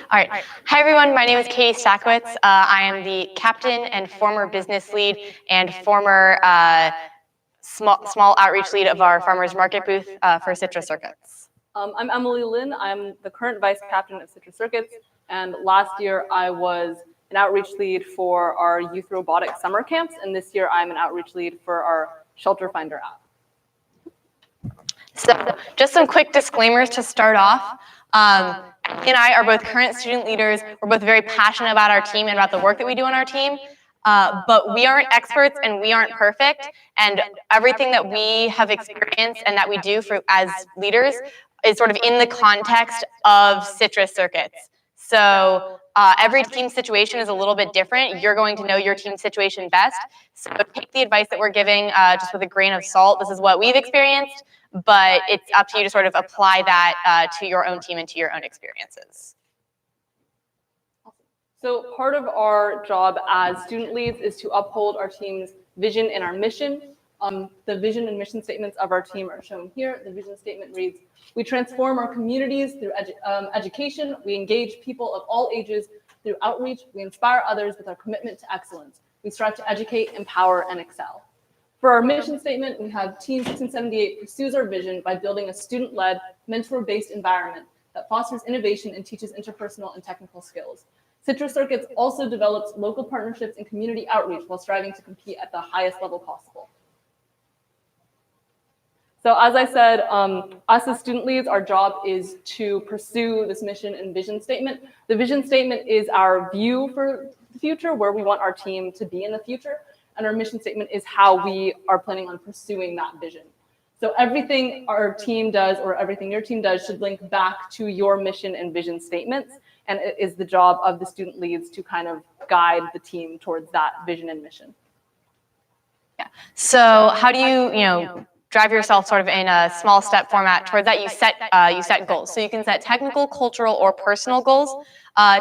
All right. Hi, everyone. My name is Katie Stackowitz. I am the captain and former business lead and former small outreach lead of our farmers market booth for Citrus Circuits. I'm Emily Lynn. I'm the current vice captain of Citrus Circuits, and last year I was an outreach lead for our youth robotics summer camps, and this year I'm an outreach lead for our Shelter Finder app. So just some quick disclaimers to start off. Emily and I are both current student leaders. We're both very passionate about our team and about the work that we do on our team. But we aren't experts and we aren't perfect. And everything that we have experienced and that we do as leaders is sort of in the context of Citrus Circuits. So every team situation is a little bit different. You're going to know your team situation best. So take the advice that we're giving just with a grain of salt. This is what we've experienced, but it's up to you to sort of apply that to your own team and to your own experiences. So part of our job as student leads is to uphold our team's vision and our mission. The vision and mission statements of our team are shown here. The vision statement reads, "We transform our communities through education. We engage people of all ages through outreach. We inspire others with our commitment to excellence. We strive to educate, empower, and excel." For our mission statement, we have Team 1678 pursues our vision by building a student-led, mentor-based environment that fosters innovation and teaches interpersonal and technical skills. Citrus Circuits also develops local partnerships and community outreach while striving to compete at the highest level possible. So as I said, us as student leads, our job is to pursue this mission and vision statement. The vision statement is our view for the future, where we want our team to be in the future. And our mission statement is how we are planning on pursuing that vision. So everything our team does or everything your team does should link back to your mission and vision statements. And it is the job of the student leads to kind of guide the team towards that vision and mission. Yeah. So how do you drive yourself sort of in a small step format towards that? You set goals. So you can set technical, cultural, or personal goals.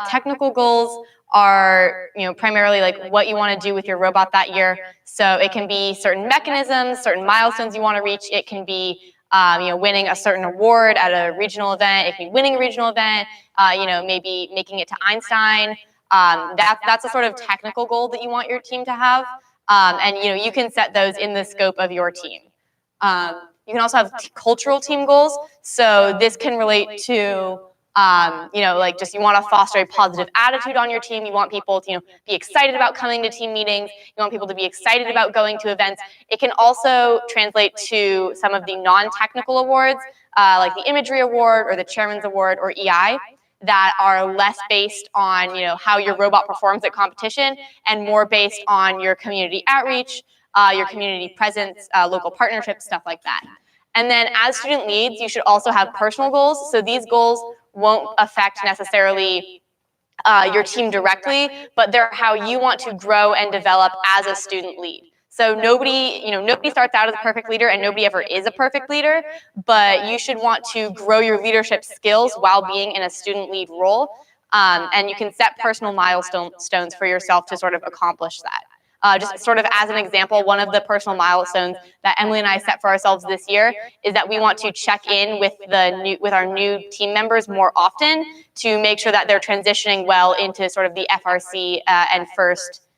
Technical goals are primarily like what you want to do with your robot that year. So it can be certain mechanisms, certain milestones you want to reach. It can be winning a certain award at a regional event. It can be winning a regional event. Maybe making it to Einstein. That's a sort of technical goal that you want your team to have. And you can set those in the scope of your team. You can also have cultural team goals. So this can relate to you want to foster a positive attitude on your team. You want people to, be excited about coming to team meetings. You want people to be excited about going to events. It can also translate to some of the non-technical awards, like the Imagery Award or the Chairman's Award or EI, that are less based on, how your robot performs at competition and more based on your community outreach, your community presence, local partnerships, stuff like that. And then as student leads, you should also have personal goals. So these goals won't affect necessarily your team directly, but they're how you want to grow and develop as a student lead. So nobody starts out as a perfect leader and nobody ever is a perfect leader, but you should want to grow your leadership skills while being in a student lead role. And you can set personal milestones for yourself to sort of accomplish that. Just sort of as an example, one of the personal milestones that Emily and I set for ourselves this year is that we want to check in with our new team members more often to make sure that they're transitioning well into sort of the FRC and first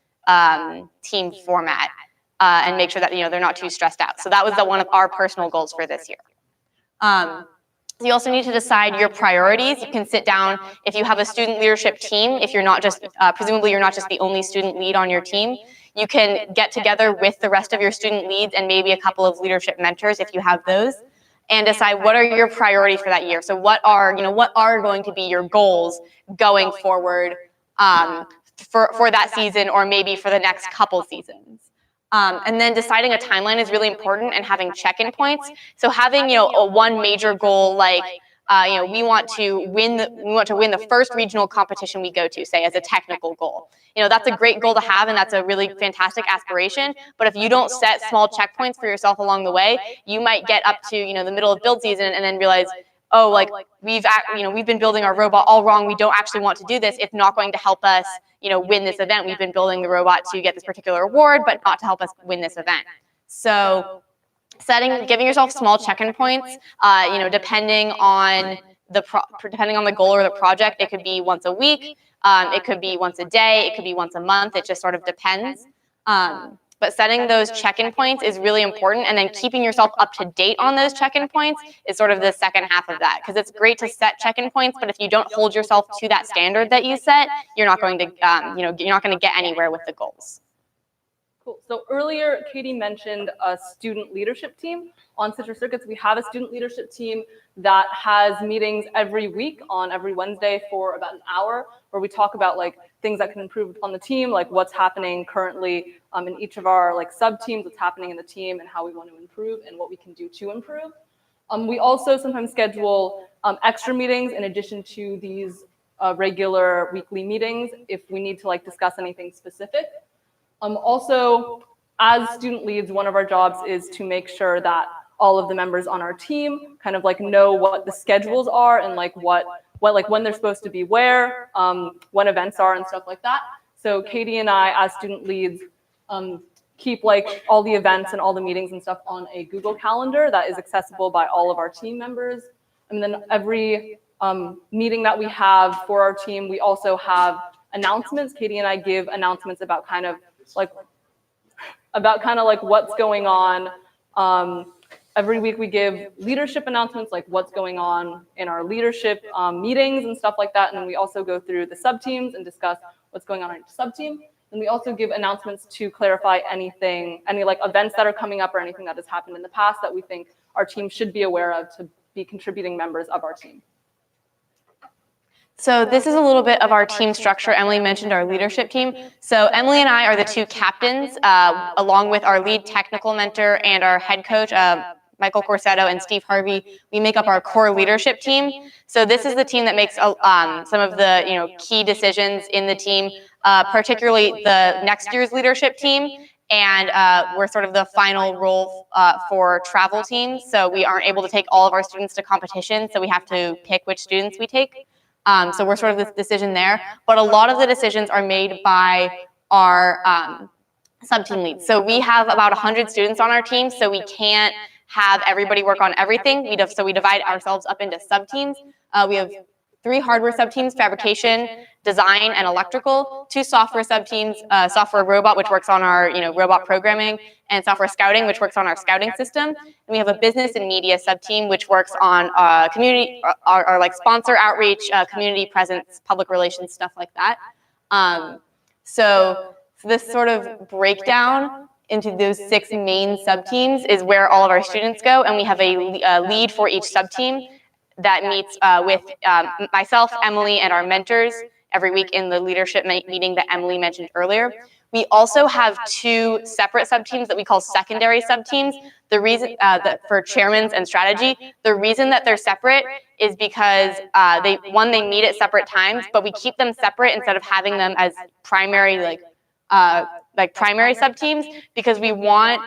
team format and make sure that they're not too stressed out. So that was one of our personal goals for this year. You also need to decide your priorities. You can sit down if you have a student leadership team. If you're not just, presumably you're not just the only student lead on your team. You can get together with the rest of your student leads and maybe a couple of leadership mentors if you have those, and decide what are your priorities for that year. So what are going to be your goals going forward for that season or maybe for the next couple seasons. And then deciding a timeline is really important and having check-in points. So having a one major goal like we want to win the first regional competition we go to, say as a technical goal. That's a great goal to have and that's a really fantastic aspiration. But if you don't set small checkpoints for yourself along the way, you might get up to the middle of build season and then realize, oh, like we've been building our robot all wrong. We don't actually want to do this. It's not going to help us win this event. We've been building the robot to get this particular award, but not to help us win this event. So giving yourself small check-in points, depending on depending on the goal or the project, it could be once a week, it could be once a day, it could be once a month. It just sort of depends. But setting those check-in points is really important, and then keeping yourself up to date on those check-in points is sort of the second half of that, because it's great to set check-in points, but if you don't hold yourself to that standard that you set, you're not going to, you're not going to get anywhere with the goals. Cool. So earlier, Katie mentioned a student leadership team. On Citrus Circuits, we have a student leadership team that has meetings every week on every Wednesday for about an hour, where we talk about like things that can improve on the team, like what's happening currently in each of our like sub teams, what's happening in the team, and how we want to improve and what we can do to improve. We also sometimes schedule extra meetings in addition to these regular weekly meetings if we need to like discuss anything specific. Also, as student leads, one of our jobs is to make sure that all of the members on our team kind of like know what the schedules are and like what like when they're supposed to be where, when events are and stuff like that. So Katie and I, as student leads, keep like all the events and all the meetings and stuff on a Google Calendar that is accessible by all of our team members. And then every meeting that we have for our team, we also have announcements. Katie and I give announcements about kind of like what's going on. Every week we give leadership announcements, like what's going on in our leadership meetings and stuff like that. And then we also go through the sub teams and discuss what's going on in each sub team. And we also give announcements to clarify any like events that are coming up or anything that has happened in the past that we think our team should be aware of to be contributing members of our team. So this is a little bit of our team structure. Emily mentioned our leadership team. So Emily and I are the two captains, along with our lead technical mentor and our head coach, Michael Corsetto and Steve Harvey. We make up our core leadership team. So this is the team that makes some of the key decisions in the team, particularly the next year's leadership team. And we're sort of the final role for travel teams. So we aren't able to take all of our students to competition, so we have to pick which students we take. So we're sort of this decision there, but a lot of the decisions are made by our sub-team leads. So we have about 100 students on our team, so we can't have everybody work on everything. So we divide ourselves up into sub-teams. We have 3 hardware sub-teams: fabrication, design, and electrical. 2 software sub-teams: software robot, which works on our robot programming, and software scouting, which works on our scouting system. And we have a business and media sub-team, which works on community, our like sponsor outreach, community presence, public relations, stuff like that. So this sort of breakdown into those 6 main sub-teams is where all of our students go, and we have a lead for each sub-team that meets with myself, Emily, and our mentors every week in the leadership meeting that Emily mentioned earlier. We also have 2 separate sub-teams that we call secondary sub-teams. The reason for chairmans and strategy, the reason that they're separate is because they meet at separate times, but we keep them separate instead of having them as primary primary sub-teams, because we want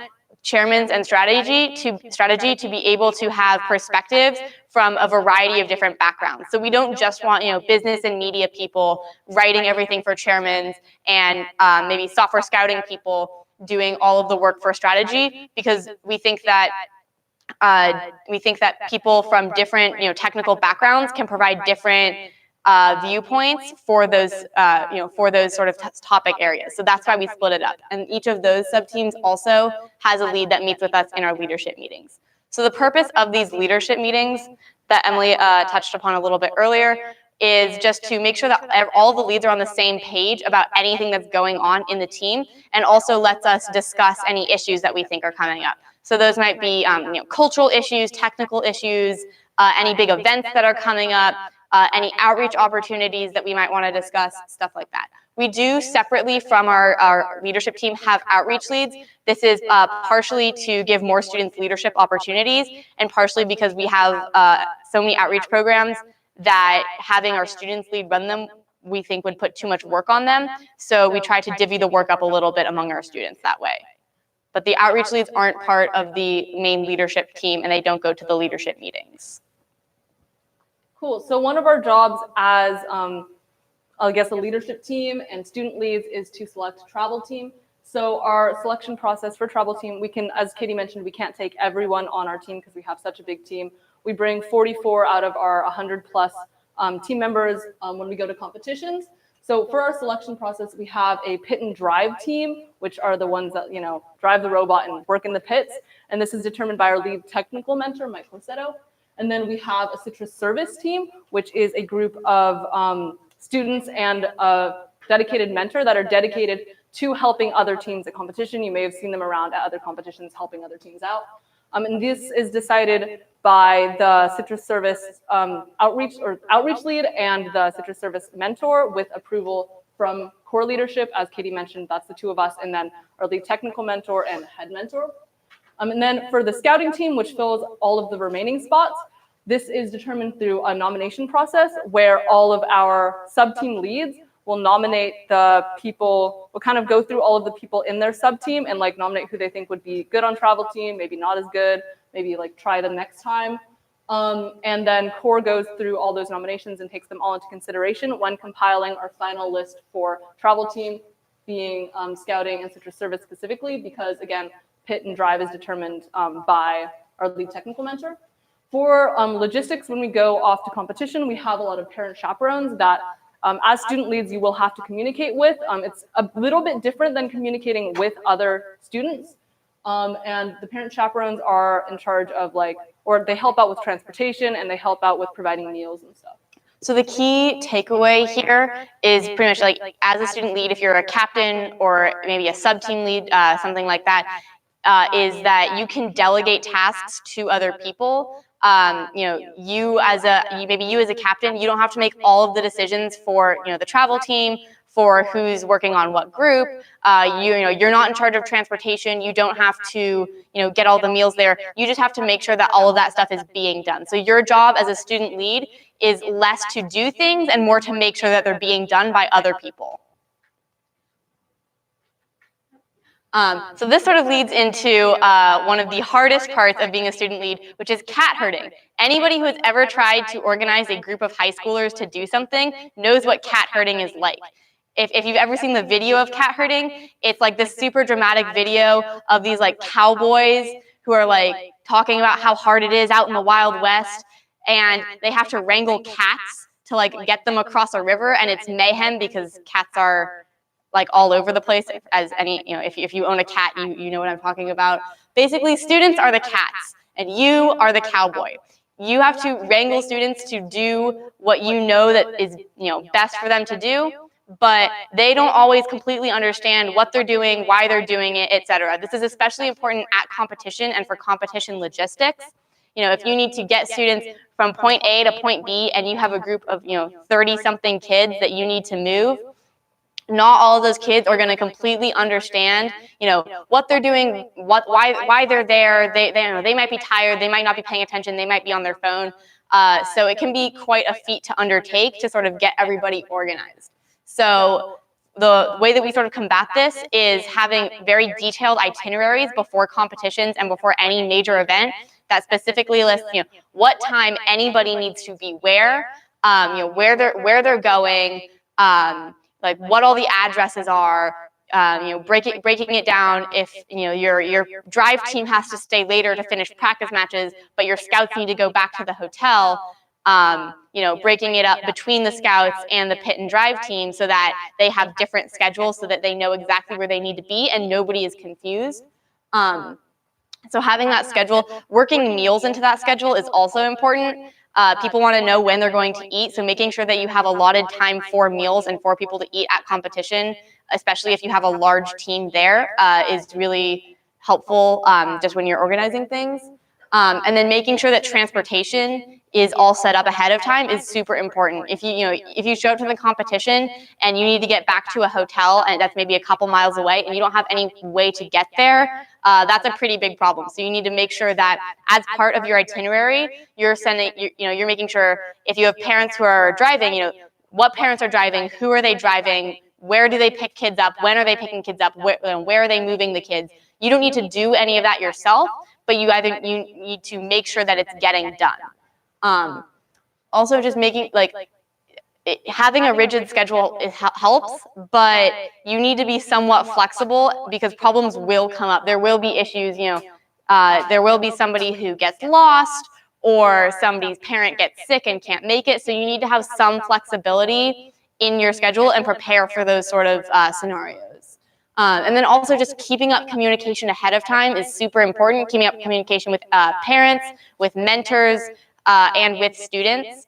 chairmans and strategy to be able to have perspectives from a variety of different backgrounds. So we don't just want business and media people writing everything for chairmans and maybe software scouting people doing all of the work for strategy, because we think that people from different technical backgrounds can provide different viewpoints for those sort of topic areas. So that's why we split it up. And each of those sub-teams also has a lead that meets with us in our leadership meetings. So the purpose of these leadership meetings that Emily touched upon a little bit earlier is just to make sure that all the leads are on the same page about anything that's going on in the team, and also lets us discuss any issues that we think are coming up. So those might be cultural issues, technical issues, any big events that are coming up, any outreach opportunities that we might want to discuss, stuff like that. We do separately from our leadership team have outreach leads. This is partially to give more students leadership opportunities, and partially because we have so many outreach programs that having our students lead run them, we think would put too much work on them. So we try to divvy the work up a little bit among our students that way. But the outreach leads aren't part of the main leadership team, and they don't go to the leadership meetings. Cool. So one of our jobs as, I guess, a leadership team and student leads is to select travel team. So our selection process for travel team, we can, as Katie mentioned, we can't take everyone on our team because we have such a big team. We bring 44 out of our 100 plus team members when we go to competitions. So for our selection process, we have a pit and drive team, which are the ones that, drive the robot and work in the pits. And this is determined by our lead technical mentor, Mike Corsetto. And then we have a citrus service team, which is a group of students and a dedicated mentor that are dedicated to helping other teams at competition. You may have seen them around at other competitions helping other teams out. And this is decided by the citrus service outreach lead and the citrus service mentor with approval from core leadership. As Katie mentioned, that's the two of us, and then our lead technical mentor and head mentor. And then for the scouting team, which fills all of the remaining spots, this is determined through a nomination process where all of our sub-team leads will nominate the people, will kind of go through all of the people in their sub-team and like nominate who they think would be good on travel team, maybe not as good, maybe like try them next time. And then core goes through all those nominations and takes them all into consideration when compiling our final list for travel team, being scouting and citrus service specifically, because again, pit and drive is determined by our lead technical mentor. For logistics, when we go off to competition, we have a lot of parent chaperones that as student leads, you will have to communicate with. It's a little bit different than communicating with other students. And the parent chaperones are in charge of or they help out with transportation and they help out with providing meals and stuff. So the key takeaway here is pretty much like as a student lead, if you're a captain or maybe a sub-team lead, something like that, is that you can delegate tasks to other people. Maybe you as a captain, you don't have to make all of the decisions for the travel team, for who's working on what group. You're not in charge of transportation. You don't have to get all the meals there. You just have to make sure that all of that stuff is being done. So your job as a student lead is less to do things and more to make sure that they're being done by other people. So this sort of leads into one of the hardest parts of being a student lead, which is cat herding. Anybody who has ever tried to organize a group of high schoolers to do something knows what cat herding is like. If you've ever seen the video of cat herding, it's like this super dramatic video of these like cowboys who are like talking about how hard it is out in the Wild West, and they have to wrangle cats to like get them across a river, and it's mayhem because cats are like all over the place. As any, if you own a cat, you know what I'm talking about. Basically, students are the cats, and you are the cowboy. You have to wrangle students to do what you know that is best for them to do, but they don't always completely understand what they're doing, why they're doing it, etc. This is especially important at competition and for competition logistics. If you need to get students from point A to point B, and you have a group of 30-something kids that you need to move, not all of those kids are going to completely understand, what they're doing, why they're there. They might be tired, they might not be paying attention, they might be on their phone. So it can be quite a feat to undertake to sort of get everybody organized. So the way that we sort of combat this is having very detailed itineraries before competitions and before any major event that specifically lists, what time anybody needs to be where, where they're going, like what all the addresses are, breaking it down. If your drive team has to stay later to finish practice matches, but your scouts need to go back to the hotel, breaking it up between the scouts and the pit and drive team so that they have different schedules so that they know exactly where they need to be and nobody is confused. So having that schedule, working meals into that schedule is also important. People want to know when they're going to eat, so making sure that you have allotted time for meals and for people to eat at competition, especially if you have a large team there, is really helpful just when you're organizing things. And then making sure that transportation is all set up ahead of time is super important. If you show up to the competition and you need to get back to a hotel and that's maybe a couple miles away and you don't have any way to get there, that's a pretty big problem. So you need to make sure that as part of your itinerary, you're making sure if you have parents who are driving, what parents are driving, who are they driving, where do they pick kids up, when are they picking kids up, where are they moving the kids. You don't need to do any of that yourself, but you need to make sure that it's getting done. Also, just making having a rigid schedule helps, but you need to be somewhat flexible because problems will come up. There will be issues. There will be somebody who gets lost, or somebody's parent gets sick and can't make it. So you need to have some flexibility in your schedule and prepare for those sort of scenarios. And then also just keeping up communication ahead of time is super important, keeping up communication with parents, with mentors, and with students.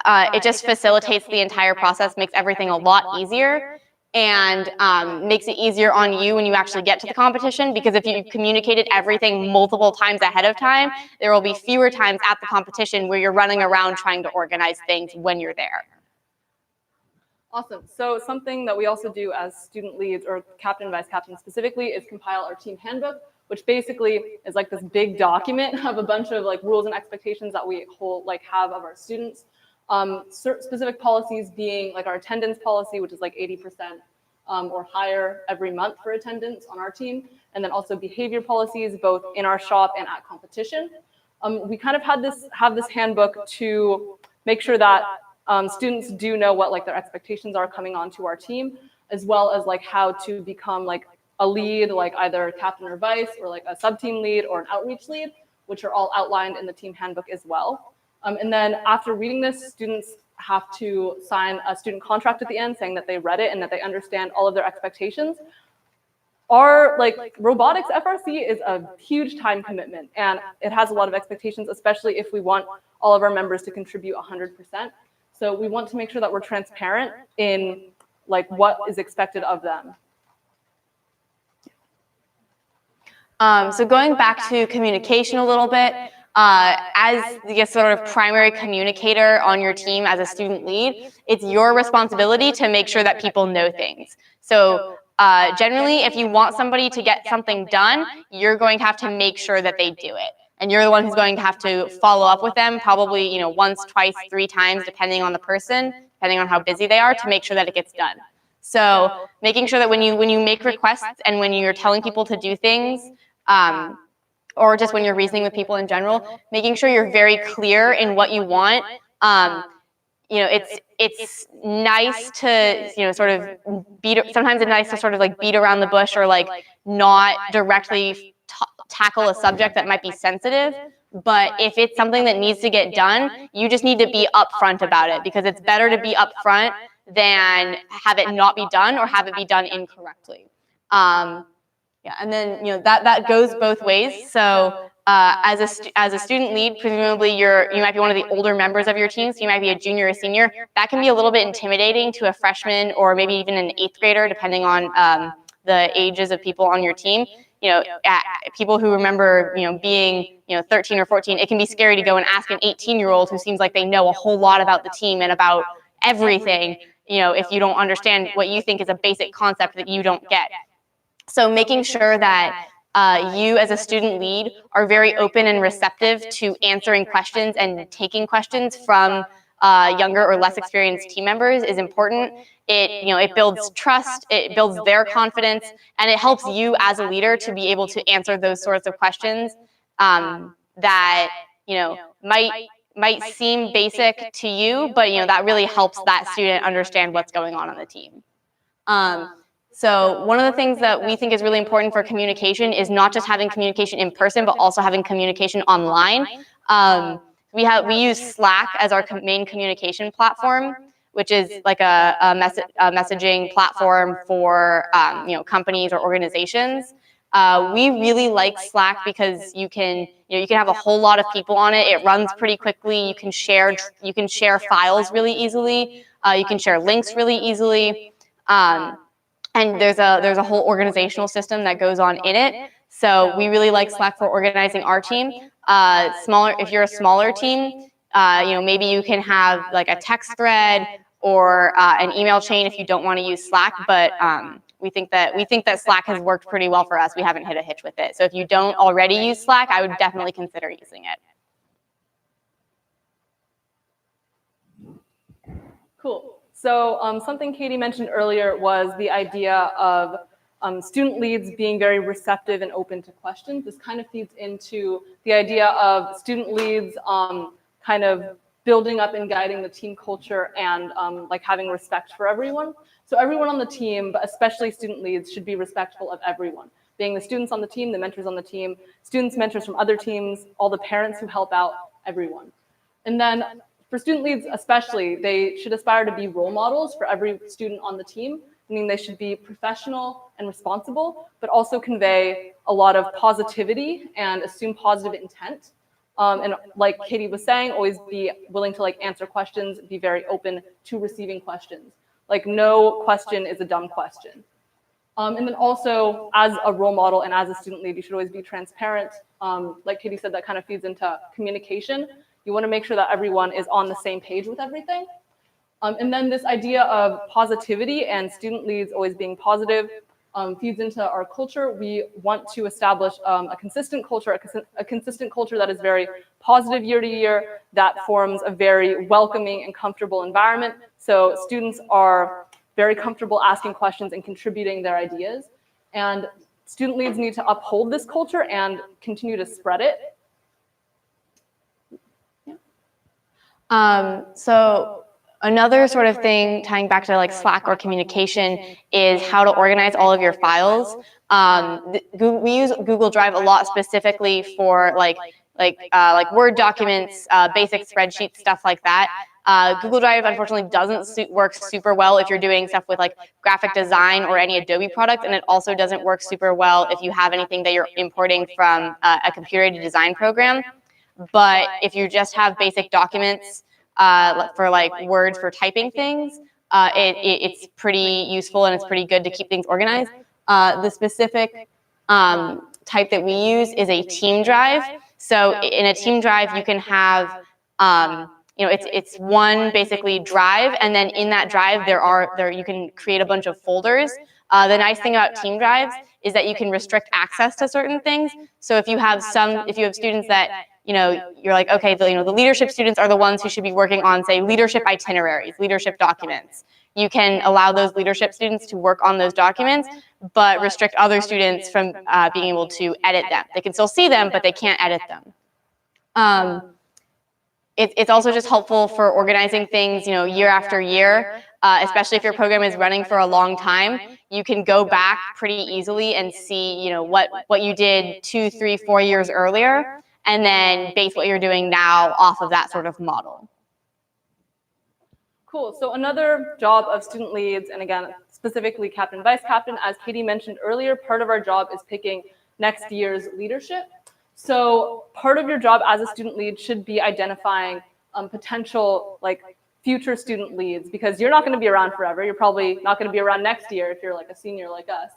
It just facilitates the entire process, makes everything a lot easier, and makes it easier on you when you actually get to the competition, because if you communicated everything multiple times ahead of time, there will be fewer times at the competition where you're running around trying to organize things when you're there. Awesome. So something that we also do as student leads, or captain, vice captain specifically, is compile our team handbook, which basically is like this big document of a bunch of like rules and expectations that we have of our students. Specific policies being like our attendance policy, which is like 80% or higher every month for attendance on our team, and then also behavior policies both in our shop and at competition. We kind of have this handbook to make sure that students do know what like their expectations are coming onto our team, as well as like how to become like a lead, like either captain or vice, or like a sub-team lead or an outreach lead, which are all outlined in the team handbook as well. And then after reading this, students have to sign a student contract at the end saying that they read it and that they understand all of their expectations. Our robotics FRC is a huge time commitment, and it has a lot of expectations, especially if we want all of our members to contribute 100%. So we want to make sure that we're transparent in like what is expected of them. So going back to communication a little bit, as the sort of primary communicator on your team as a student lead, it's your responsibility to make sure that people know things. So generally, if you want somebody to get something done, you're going to have to make sure that they do it. And you're the one who's going to have to follow up with them probably, once, twice, 3 times, depending on the person, depending on how busy they are, to make sure that it gets done. So making sure that when you make requests and when you're telling people to do things, or just when you're reasoning with people in general, making sure you're very clear in what you want. It's nice to sort of sometimes it's nice to sort of like beat around the bush, or like not directly tackle a subject that might be sensitive. But if it's something that needs to get done, you just need to be upfront about it, because it's better to be upfront than have it not be done or have it be done incorrectly. Yeah, and then that goes both ways. So as a student lead, presumably you might be one of the older members of your team, so you might be a junior or senior. That can be a little bit intimidating to a freshman or maybe even an 8th grader, depending on the ages of people on your team. People who remember being 13 or 14, it can be scary to go and ask an 18-year-old who seems like they know a whole lot about the team and about everything. If you don't understand what you think is a basic concept that you don't get. So making sure that you as a student lead are very open and receptive to answering questions and taking questions from younger or less experienced team members is important. It builds trust, it builds their confidence, and it helps you as a leader to be able to answer those sorts of questions that might seem basic to you, but that really helps that student understand what's going on the team. So one of the things that we think is really important for communication is not just having communication in person, but also having communication online. We use Slack as our main communication platform, which is like a messaging platform for companies or organizations. We really like Slack because you can have a whole lot of people on it. It runs pretty quickly. You can share files really easily. You can share links really easily. And there's a whole organizational system that goes on in it. So we really like Slack for organizing our team. If you're a smaller team, maybe you can have like a text thread or an email chain if you don't want to use Slack. But we think that Slack has worked pretty well for us. We haven't hit a hitch with it. So if you don't already use Slack, I would definitely consider using it. Cool. So something Katie mentioned earlier was the idea of student leads being very receptive and open to questions. This kind of feeds into the idea of student leads kind of building up and guiding the team culture and having respect for everyone. So everyone on the team, but especially student leads, should be respectful of everyone. Being the students on the team, the mentors on the team, students, mentors from other teams, all the parents who help out, everyone. And then for student leads especially, they should aspire to be role models for every student on the team, meaning they should be professional and responsible, but also convey a lot of positivity and assume positive intent. And like Katie was saying, always be willing to like answer questions, be very open to receiving questions. Like no question is a dumb question. And then also as a role model and as a student lead, you should always be transparent. Like Katie said, that kind of feeds into communication. You want to make sure that everyone is on the same page with everything. And then this idea of positivity and student leads always being positive feeds into our culture. We want to establish a consistent culture, a consistent culture that is very positive year to year, that forms a very welcoming and comfortable environment. So students are very comfortable asking questions and contributing their ideas. And student leads need to uphold this culture and continue to spread it. So another sort of thing tying back to like Slack or communication is how to organize all of your files. We use Google Drive a lot specifically for like Word documents, basic spreadsheets, stuff like that. Google Drive unfortunately doesn't work super well if you're doing stuff with like graphic design or any Adobe product, and it also doesn't work super well if you have anything that you're importing from a computer-aided design program. But if you just have basic documents for like Word for typing things, it's pretty useful and it's pretty good to keep things organized. The specific type that we use is a team drive. So in a team drive, you can have, it's one basically drive, and then in that drive you can create a bunch of folders. The nice thing about team drives is that you can restrict access to certain things. So if you have students that you're like, okay, the leadership students are the ones who should be working on, say, leadership itineraries, leadership documents. You can allow those leadership students to work on those documents, but restrict other students from being able to edit them. They can still see them, but they can't edit them. It's also just helpful for organizing things, year after year, especially if your program is running for a long time. You can go back pretty easily and see, what you did 2, 3, 4 years earlier, and then base what you're doing now off of that sort of model. Cool. So another job of student leads, and again, specifically captain and vice captain, as Katie mentioned earlier, part of our job is picking next year's leadership. So part of your job as a student lead should be identifying potential future student leads, because you're not going to be around forever. You're probably not going to be around next year if you're like a senior like us.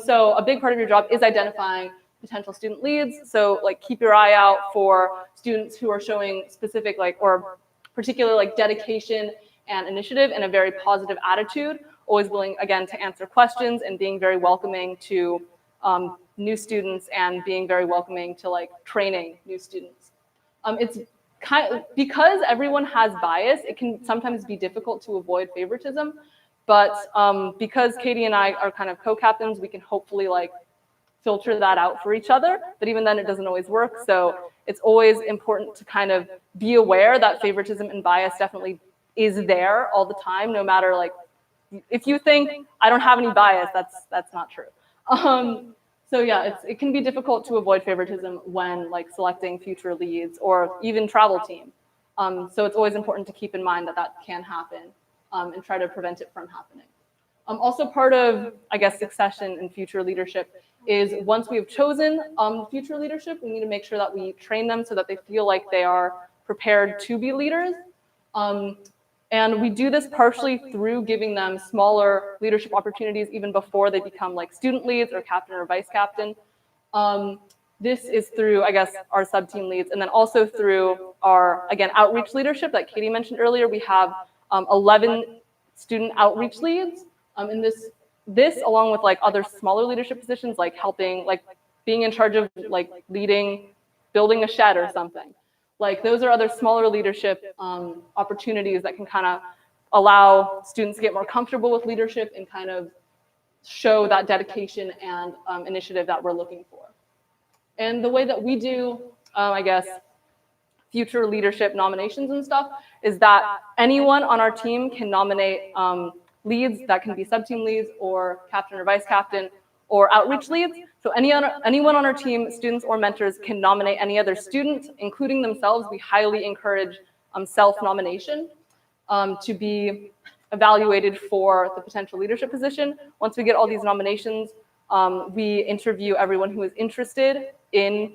So a big part of your job is identifying potential student leads. So keep your eye out for students who are showing specific or particular dedication and initiative and a very positive attitude, always willing again to answer questions and being very welcoming to new students and being very welcoming to training new students. It's because everyone has bias, it can sometimes be difficult to avoid favoritism, but because Katie and I are kind of co-captains, we can hopefully filter that out for each other, but even then it doesn't always work. So it's always important to kind of be aware that favoritism and bias definitely is there all the time, no matter if you think I don't have any bias, that's not true. So yeah, it can be difficult to avoid favoritism when selecting future leads or even travel team. So it's always important to keep in mind that can happen and try to prevent it from happening. Also part of, I guess, succession and future leadership is once we have chosen future leadership, we need to make sure that we train them so that they feel like they are prepared to be leaders. And we do this partially through giving them smaller leadership opportunities even before they become student leads or captain or vice captain. This is through, I guess, our sub-team leads, and then also through our, again, outreach leadership that Katie mentioned earlier. We have 11 student outreach leads. And this along with other smaller leadership positions, helping, being in charge of leading, building a shed or something. Those are other smaller leadership opportunities that can kind of allow students to get more comfortable with leadership and kind of show that dedication and initiative that we're looking for. And the way that we do, I guess, future leadership nominations and stuff is that anyone on our team can nominate leads that can be sub-team leads or captain or vice captain or outreach leads. So anyone on our team, students or mentors, can nominate any other student, including themselves. We highly encourage self-nomination to be evaluated for the potential leadership position. Once we get all these nominations, we interview everyone who is interested in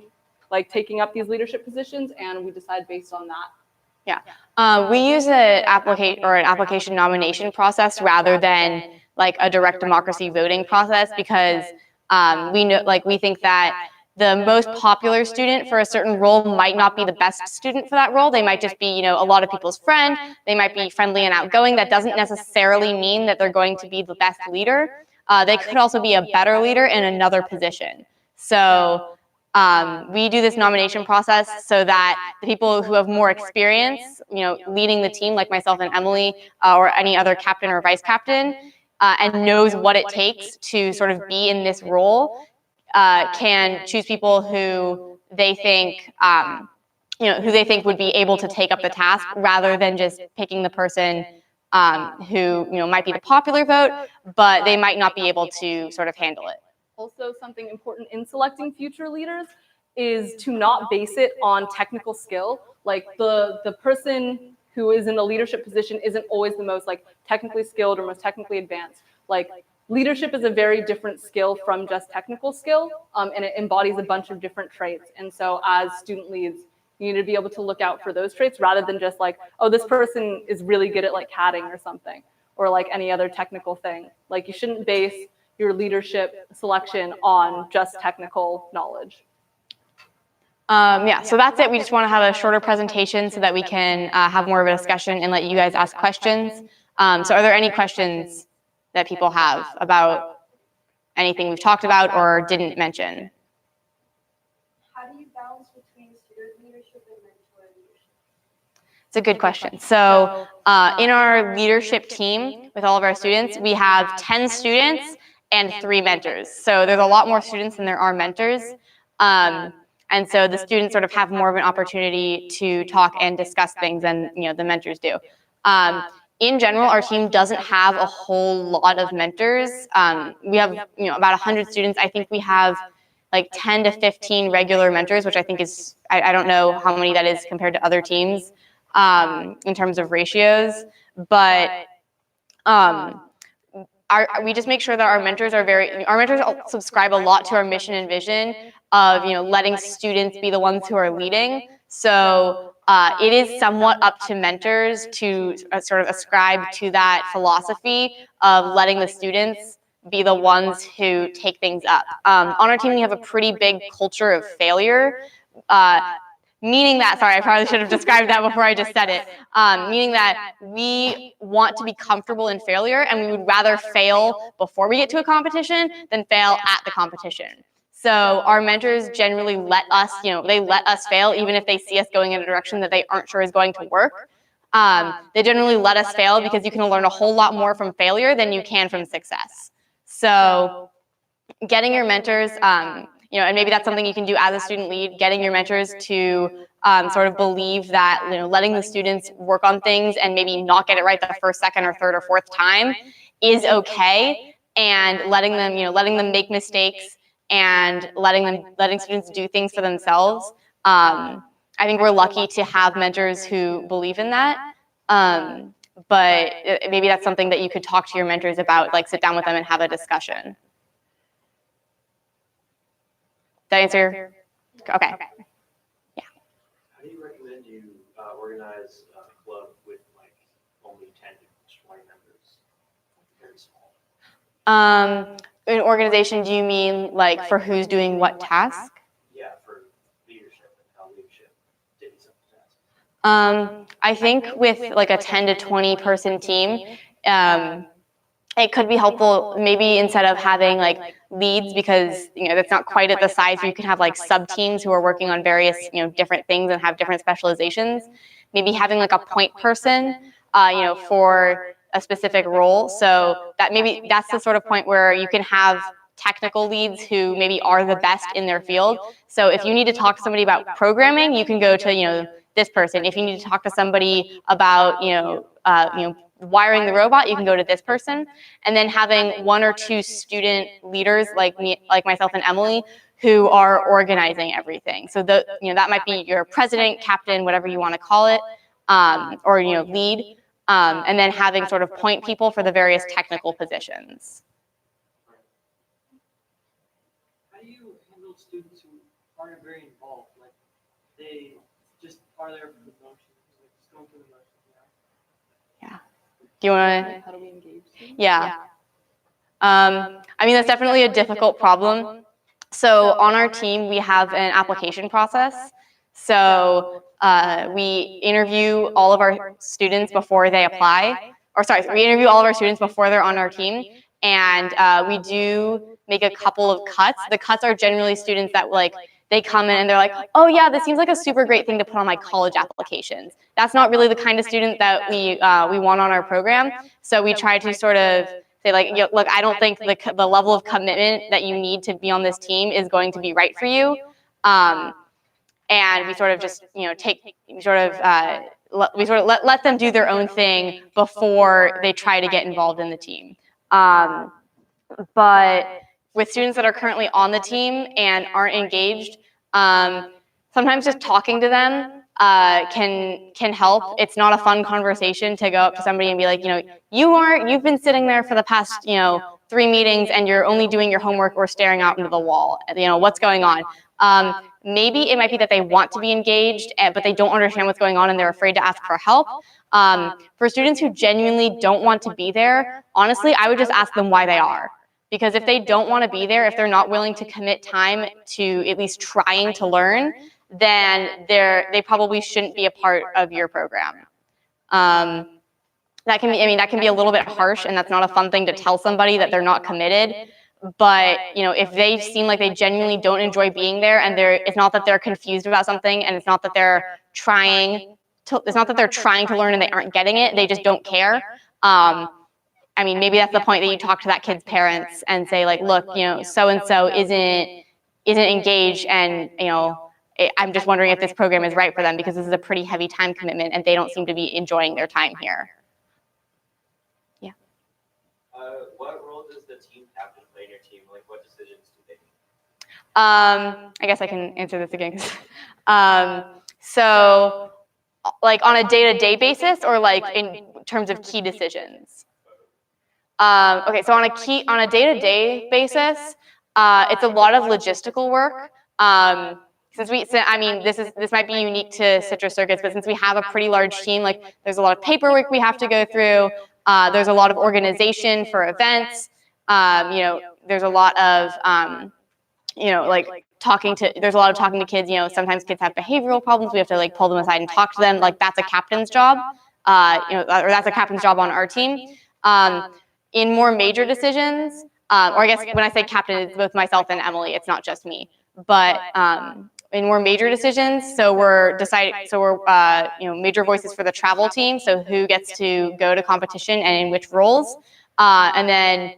taking up these leadership positions, and we decide based on that. Yeah, we use an application nomination process rather than like a direct democracy voting process because we think that the most popular student for a certain role might not be the best student for that role. They might just be, a lot of people's friend. They might be friendly and outgoing. That doesn't necessarily mean that they're going to be the best leader. They could also be a better leader in another position. So we do this nomination process so that the people who have more experience, leading the team, like myself and Emily, or any other captain or vice captain, and knows what it takes to sort of be in this role, can choose people who they think, would be able to take up the task, rather than just picking the person who might be the popular vote, but they might not be able to sort of handle it. Also, something important in selecting future leaders is to not base it on technical skill. Like the person who is in a leadership position isn't always the most technically skilled or most technically advanced. Leadership is a very different skill from just technical skill, and it embodies a bunch of different traits. And so as student leads, you need to be able to look out for those traits rather than just oh, this person is really good at CADing or something, or any other technical thing. You shouldn't base your leadership selection on just technical knowledge. So that's it. We just want to have a shorter presentation so that we can have more of a discussion and let you guys ask questions. So are there any questions that people have about anything we've talked about or didn't mention? How do you balance between student leadership and mentor leadership? It's a good question. So in our leadership team with all of our students, we have 10 students and 3 mentors. So there's a lot more students than there are mentors. And so the students sort of have more of an opportunity to talk and discuss things than the mentors do. In general, our team doesn't have a whole lot of mentors. We have about 100 students. I think we have 10 to 15 regular mentors, which I think is, I don't know how many that is compared to other teams in terms of ratios, but we just make sure that our mentors subscribe a lot to our mission and vision of letting students be the ones who are leading. So it is somewhat up to mentors to sort of ascribe to that philosophy of letting the students be the ones who take things up. On our team, we have a pretty big culture of failure. Meaning that, sorry, I probably should have described that before I just said it. Meaning that we want to be comfortable in failure, and we would rather fail before we get to a competition than fail at the competition. So our mentors generally let us, they let us fail even if they see us going in a direction that they aren't sure is going to work. They generally let us fail because you can learn a whole lot more from failure than you can from success. So getting your mentors, and maybe that's something you can do as a student lead, getting your mentors to sort of believe that, letting the students work on things and maybe not get it right the first, second, or third, or fourth time is okay, and letting them make mistakes and letting students do things for themselves. I think we're lucky to have mentors who believe in that. But maybe that's something that you could talk to your mentors about, sit down with them and have a discussion. Did I answer? Okay. Yeah. How do you recommend you organize a club with only 10 to 20 members? Very small. An organization, do you mean for who's doing what task? Yeah, for leadership and how leadership divvies up the tasks. I think with a 10 to 20 person team, it could be helpful maybe instead of having leads, because that's not quite at the size where you can have sub teams who are working on various different things and have different specializations. Maybe having a point person for a specific role, so that maybe that's the sort of point where you can have technical leads who maybe are the best in their field. So if you need to talk to somebody about programming, you can go to this person. If you need to talk to somebody about wiring the robot, you can go to this person. And then having 1 or 2 student leaders like me, like myself and Emily, who are organizing everything. So that might be your president, captain, whatever you want to call it, or lead. And then having sort of point people for the various technical positions. How do you handle students who aren't very involved? Like they just are there for the motions, like just going through the motions, Yeah. Do you want to? How do we engage them? Yeah. I mean, that's definitely a difficult problem. So on our team, we have an application process. So we interview all of our students before they apply. Or sorry, we interview all of our students before they're on our team. And we do make a couple of cuts. The cuts are generally students that they come in and they're like, oh yeah, this seems like a super great thing to put on my college applications. That's not really the kind of student that we want on our program. So we try to sort of say like, look, I don't think the level of commitment that you need to be on this team is going to be right for you. And we sort of just let them do their own thing before they try to get involved in the team. But with students that are currently on the team and aren't engaged, sometimes just talking to them can help. It's not a fun conversation to go up to somebody and be like, you've been sitting there for the past 3 meetings and you're only doing your homework or staring out into the wall. What's going on? Maybe it might be that they want to be engaged, but they don't understand what's going on and they're afraid to ask for help. For students who genuinely don't want to be there, honestly, I would just ask them why they are. Because if they don't want to be there, if they're not willing to commit time to at least trying to learn, then they probably shouldn't be a part of your program. That can be a little bit harsh, and that's not a fun thing to tell somebody that they're not committed. But if they seem like they genuinely don't enjoy being there, and it's not that they're confused about something, and it's not that they're trying to learn and they aren't getting it, they just don't care. Maybe that's the point that you talk to that kid's parents and say like, look, so and so isn't engaged, and I'm just wondering if this program is right for them because this is a pretty heavy time commitment and they don't seem to be enjoying their time here. Yeah. What role does the team captain play in your team? Like, what decisions do they make? I guess I can answer this again. So, like on a day-to-day basis, or like in terms of key decisions. Okay, so on a day-to-day basis, it's a lot of logistical work. This might be unique to Citrus Circuits, but since we have a pretty large team, like there's a lot of paperwork we have to go through. There's a lot of organization for events. There's a lot of there's a lot of talking to kids. Sometimes kids have behavioral problems. We have to pull them aside and talk to them. Like that's a captain's job. Or that's a captain's job on our team. In more major decisions, or I guess when I say captain, it's both myself and Emily. It's not just me. But in more major decisions, we're major voices for the travel team. So who gets to go to competition and in which roles, and then.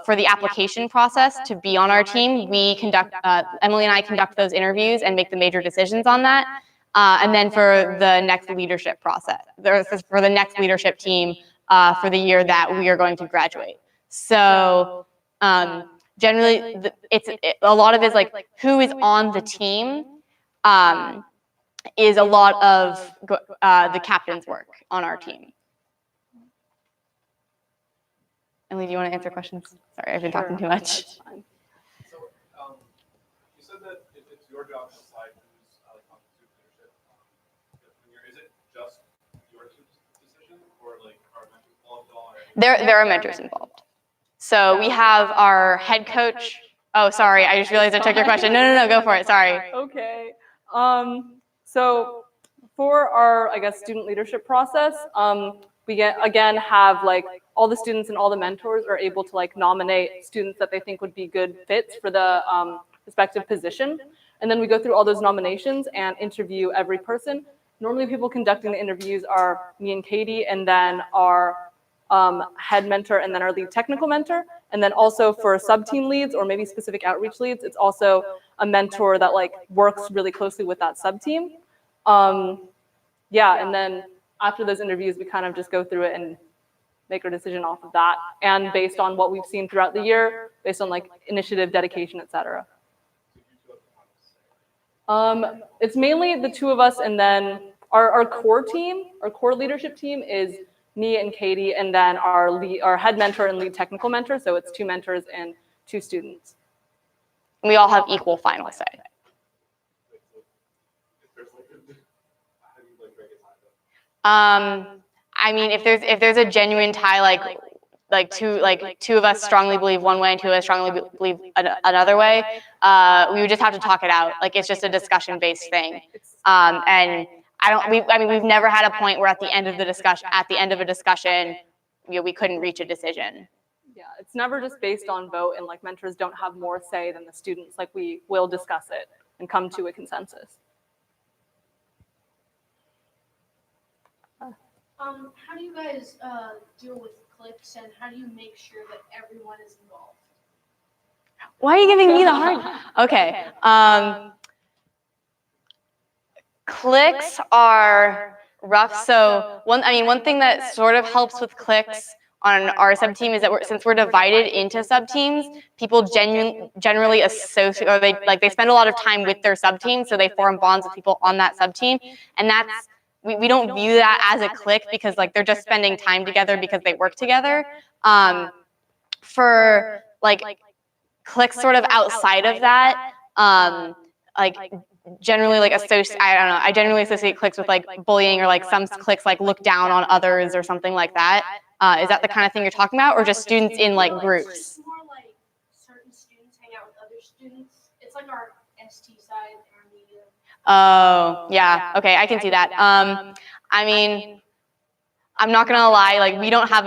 For the application process to be on our team, Emily and I conduct those interviews and make the major decisions on that. And then for the next leadership process, for the next leadership team for the year that we are going to graduate. So generally, a lot of it is like who is on the team is a lot of the captain's work on our team. Emily, do you want to answer questions? Sorry, I've been talking too much. So you said that it's your job to decide who's on the leadership. Is it just your decision, or are mentors involved at all? There are mentors involved. So we have our head coach. Oh, sorry, I just realized I took your question. No, go for it. Sorry. Okay. So for our, student leadership process, we have all the students and all the mentors are able to nominate students that they think would be good fits for the respective position. And then we go through all those nominations and interview every person. Normally people conducting the interviews are me and Katie, and then our head mentor, and then our lead technical mentor. And then also for sub-team leads or maybe specific outreach leads, it's also a mentor that works really closely with that sub-team. And then after those interviews, we kind of just go through it and make our decision off of that, and based on what we've seen throughout the year, based on like initiative, dedication, etc. It's mainly the two of us, and then our core team, our core leadership team is me and Katie, and then our head mentor and lead technical mentor. So it's 2 mentors and 2 students. We all have equal final say. I mean, if there's a genuine tie, like two of us strongly believe one way and 2 of us strongly believe another way, we would just have to talk it out. Like, it's just a discussion-based thing. And we've never had a point where at the end of a discussion, we couldn't reach a decision. Yeah, it's never just based on vote, and like mentors don't have more say than the students. Like, we will discuss it and come to a consensus. How do you guys deal with cliques, and how do you make sure that everyone is involved? Why are you giving me the hard? Okay. Cliques are rough. So one thing that sort of helps with cliques on our sub-team is that since we're divided into sub-teams, people generally associate, or they spend a lot of time with their sub-team, so they form bonds with people on that sub-team, and that's we don't view that as a clique because like they're just spending time together because they work together. For like cliques sort of outside of that, generally I generally associate cliques with like bullying, or like some cliques like look down on others or something like that. Is that the kind of thing you're talking about, or just students in like groups? It's more like certain students hang out with other students. It's like our ST side, our media. Oh, yeah. Okay, I can see that. I mean, I'm not gonna lie. Like, we don't have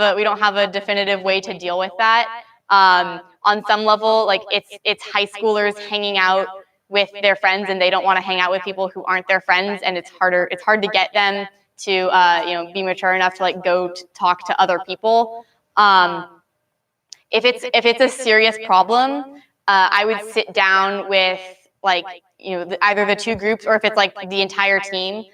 a definitive way to deal with that. On some level, like it's high schoolers hanging out with their friends, and they don't want to hang out with people who aren't their friends, and it's hard to get them to be mature enough to like go talk to other people. If it's a serious problem, I would sit down with like either the 2 groups, or if it's like the entire team,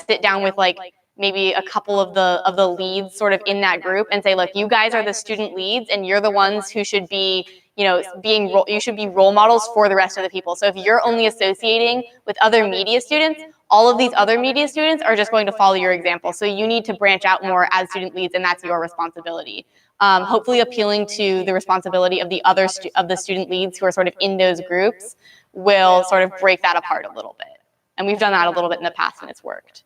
sit down with like maybe a couple of the leads sort of in that group and say, look, you guys are the student leads, and you're the ones who should be you should be role models for the rest of the people. So if you're only associating with other media students, all of these other media students are just going to follow your example. So you need to branch out more as student leads, and that's your responsibility. Hopefully appealing to the responsibility of the other student leads who are sort of in those groups will sort of break that apart a little bit. And we've done that a little bit in the past, and it's worked.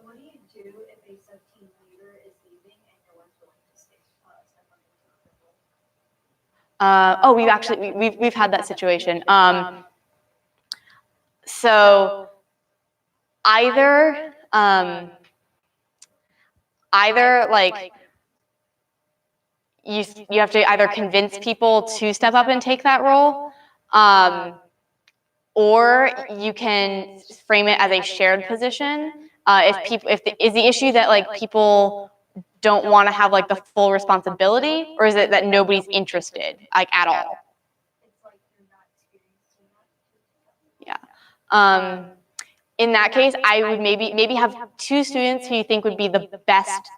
What do you do if a sub-team leader is leaving and no one's willing to step up into the role? We've had that situation. So either like you have to either convince people to step up and take that role, or you can frame it as a shared position. Is the issue that like people don't want to have like the full responsibility, or is it that nobody's interested like at all? It's like you're not experienced enough. Yeah. In that case, I would maybe have 2 students who you think would be the best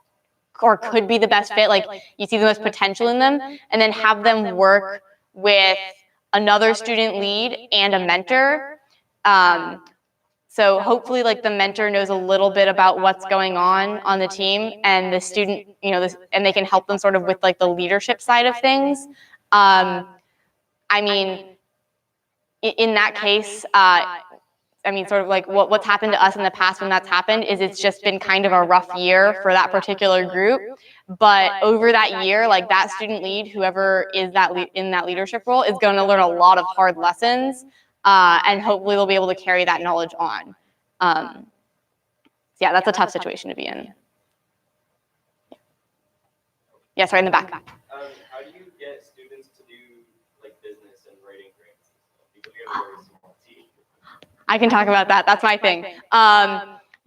or could be the best fit, like you see the most potential in them, and then have them work with another student lead and a mentor. So hopefully like the mentor knows a little bit about what's going on the team, and the student, and they can help them sort of with like the leadership side of things. I mean, in that case, sort of like what's happened to us in the past when that's happened is it's just been kind of a rough year for that particular group. But over that year, like that student lead, whoever is in that leadership role, is going to learn a lot of hard lessons, and hopefully they'll be able to carry that knowledge on. Yeah, that's a tough situation to be in. Yeah, sorry, in the back. How do you get students to do like business and writing grants? Because you have a very small team. I can talk about that. That's my thing.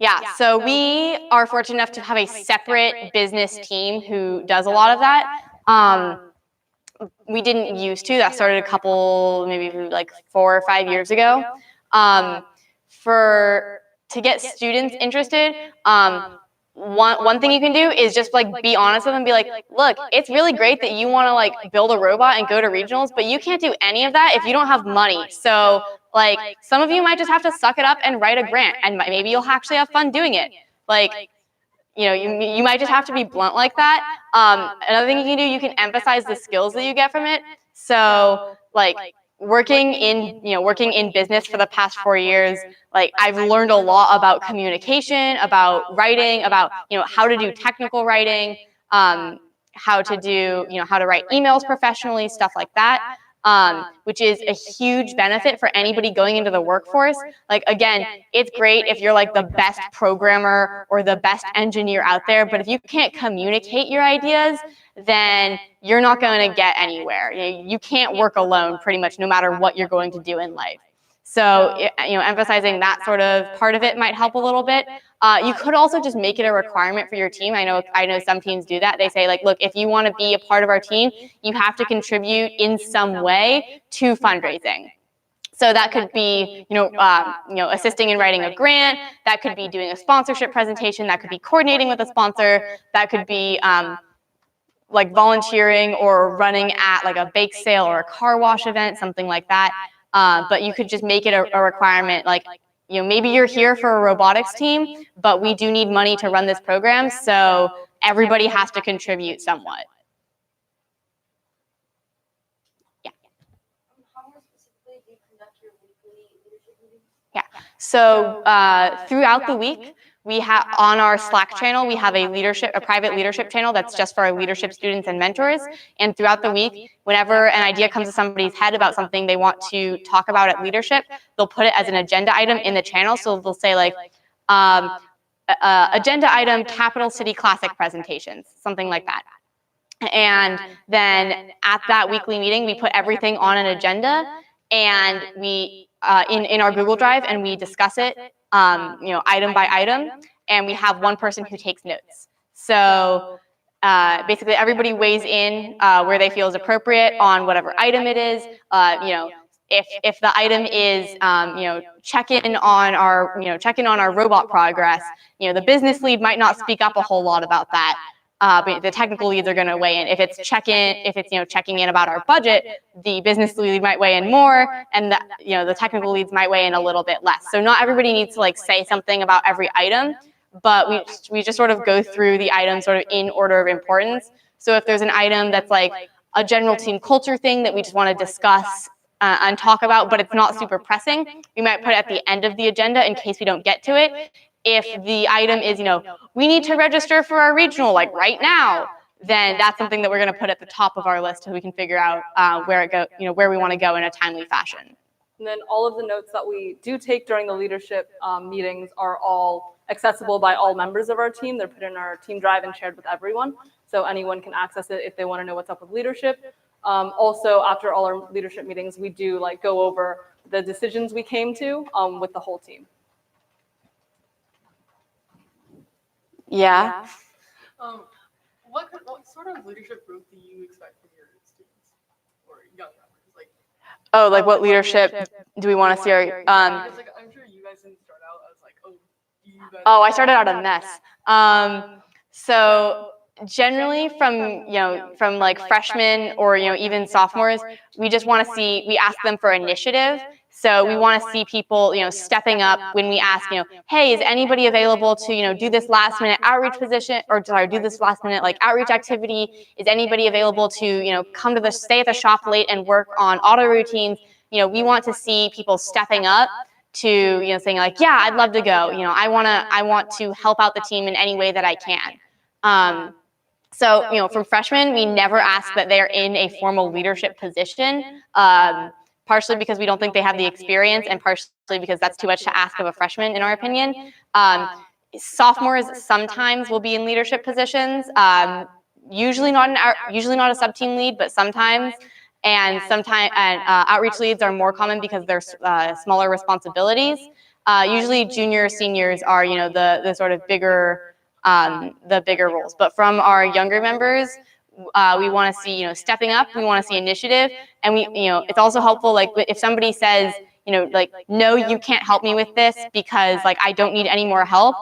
Yeah, so we are fortunate enough to have a separate business team who does a lot of that. We didn't used to. That started a couple, maybe like 4 or 5 years ago. To get students interested, one thing you can do is just like be honest with them and be like, look, it's really great that you want to like build a robot and go to regionals, but you can't do any of that if you don't have money. So like some of you might just have to suck it up and write a grant, and maybe you'll actually have fun doing it. Like, you know, you might just have to be blunt like that. Another thing you can do, you can emphasize the skills that you get from it. So like working in business for the past 4 years, like I've learned a lot about communication, about writing, about, you know, how to do technical writing, how to write emails professionally, stuff like that. Which is a huge benefit for anybody going into the workforce. Like, again, it's great if you're like the best programmer or the best engineer out there, but if you can't communicate your ideas, then you're not going to get anywhere. You can't work alone pretty much no matter what you're going to do in life. So, you know, emphasizing that sort of part of it might help a little bit. You could also just make it a requirement for your team. I know some teams do that. They say, like, look, if you want to be a part of our team, you have to contribute in some way to fundraising. So that could be, assisting in writing a grant. That could be doing a sponsorship presentation. That could be coordinating with a sponsor. That could be like volunteering or running at like a bake sale or a car wash event, something like that. But you could just make it a requirement, like, you know, maybe you're here for a robotics team, but we do need money to run this program, so everybody has to contribute somewhat. Yeah. How more specifically do you conduct your weekly leadership meetings? Yeah. So throughout the week, we have on our Slack channel, we have a private leadership channel that's just for our leadership students and mentors. And throughout the week, whenever an idea comes to somebody's head about something they want to talk about at leadership, they'll put it as an agenda item in the channel. So they'll say like, agenda item, capital city classic presentations, something like that. And then at that weekly meeting, we put everything on an agenda, and we in our Google Drive, and we discuss it, item by item, and we have one person who takes notes. So basically, everybody weighs in where they feel is appropriate on whatever item it is. If the item is check in on our robot progress, the business lead might not speak up a whole lot about that. But the technical leads are going to weigh in. If it's checking in about our budget, the business lead might weigh in more, and the technical leads might weigh in a little bit less. So not everybody needs to like say something about every item, but we just sort of go through the items sort of in order of importance. So if there's an item that's like a general team culture thing that we just want to discuss and talk about, but it's not super pressing, we might put it at the end of the agenda in case we don't get to it. If the item is, we need to register for our regional like right now, then that's something that we're going to put at the top of our list so we can figure out where we want to go in a timely fashion. And then all of the notes that we do take during the leadership meetings are all accessible by all members of our team. They're put in our team drive and shared with everyone, so anyone can access it if they want to know what's up with leadership. Also, after all our leadership meetings, we do like go over the decisions we came to with the whole team. Yeah. What sort of leadership growth do you expect from your students or young members? Like what leadership do we want to see? Because I'm sure you guys didn't start out as like, you guys. I started out a mess. So generally from like freshmen or even sophomores, we just want to see. We ask them for initiative. So we want to see people, stepping up when we ask, hey, is anybody available to, do this last minute outreach position, or do this last minute like outreach activity? Is anybody available to, stay at the shop late and work on auto routines? We want to see people stepping up to, saying like, yeah, I'd love to go. I want to help out the team in any way that I can. So, from freshmen, we never ask that they're in a formal leadership position. Partially because we don't think they have the experience, and partially because that's too much to ask of a freshman, in our opinion. Sophomores sometimes will be in leadership positions, usually not a sub-team lead, but sometimes. And outreach leads are more common because they're smaller responsibilities. Usually juniors, seniors are the sort of bigger roles. But from our younger members, we want to see, stepping up. We want to see initiative, and it's also helpful. Like if somebody says, no, you can't help me with this because like I don't need any more help.